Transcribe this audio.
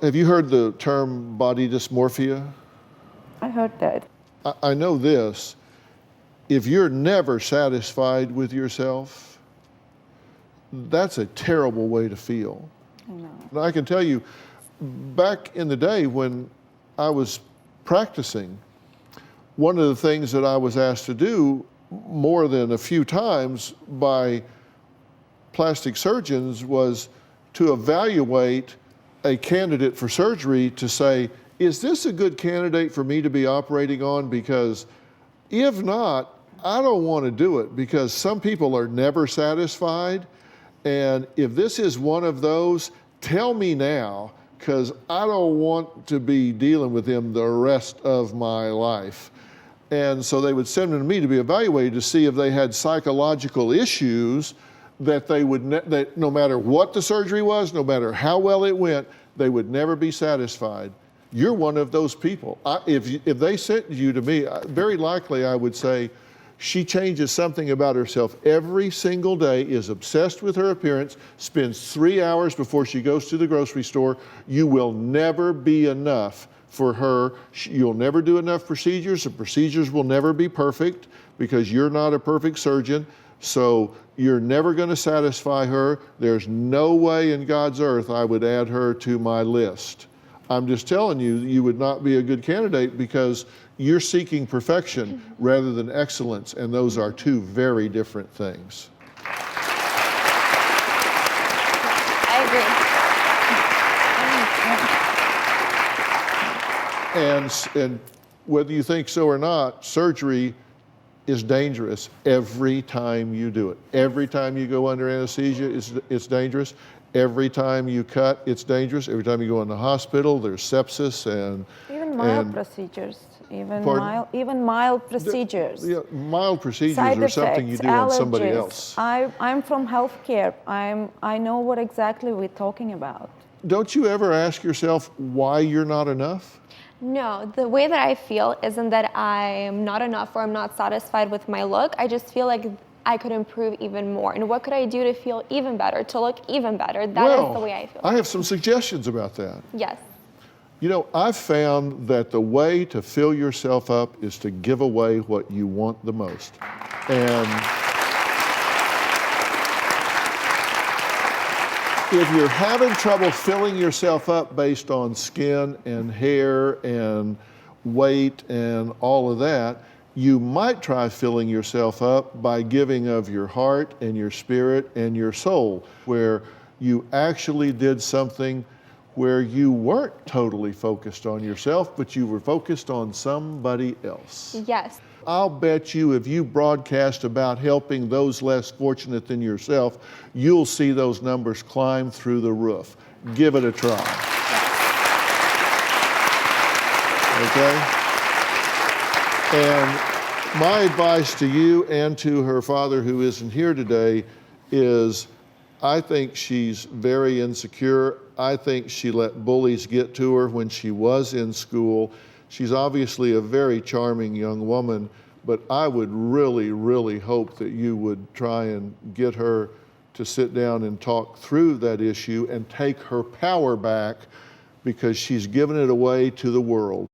Have you heard the term body dysmorphia? I heard that. I know this. If you're never satisfied with yourself, that's a terrible way to feel. I know. And I can tell you, back in the day when I was practicing, one of the things that I was asked to do more than a few times by plastic surgeons was to evaluate a candidate for surgery to say, is this a good candidate for me to be operating on? Because if not, I don't want to do it, because some people are never satisfied. And if this is one of those, tell me now, because I don't want to be dealing with him the rest of my life. And so they would send them to me to be evaluated to see if they had psychological issues that they would, that no matter what the surgery was, no matter how well it went, they would never be satisfied. You're one of those people. If they sent you to me, very likely I would say, she changes something about herself every single day, is obsessed with her appearance, spends 3 hours before she goes to the grocery store. You will never be enough for her. You'll never do enough procedures. The procedures will never be perfect because you're not a perfect surgeon. So you're never going to satisfy her. There's no way in God's earth I would add her to my list. I'm just telling you, you would not be a good candidate because you're seeking perfection rather than excellence, and those are two very different things. I agree. And whether you think so or not, surgery is dangerous every time you do it. Every time you go under anesthesia, it's dangerous. Every time you cut, it's dangerous. Every time you go in the hospital, there's sepsis and Even mild procedures. Even mild procedures. Yeah, mild procedures Side are something effects, you do on somebody allergies. else. I'm from healthcare. I know what exactly we're talking about. Don't you ever ask yourself why you're not enough? No, the way that I feel isn't that I'm not enough or I'm not satisfied with my look. I just feel like I could improve even more. And what could I do to feel even better, to look even better? That is the way I feel. I have some suggestions about that. Yes. You know, I've found that the way to fill yourself up is to give away what you want the most. And if you're having trouble filling yourself up based on skin and hair and weight and all of that, you might try filling yourself up by giving of your heart and your spirit and your soul, where you actually did something where you weren't totally focused on yourself, but you were focused on somebody else. Yes. I'll bet you if you broadcast about helping those less fortunate than yourself, you'll see those numbers climb through the roof. Give it a try. Okay? And my advice to you and to her father, who isn't here today, is I think she's very insecure. I think she let bullies get to her when she was in school. She's obviously a very charming young woman, but I would really, really hope that you would try and get her to sit down and talk through that issue and take her power back, because she's given it away to the world.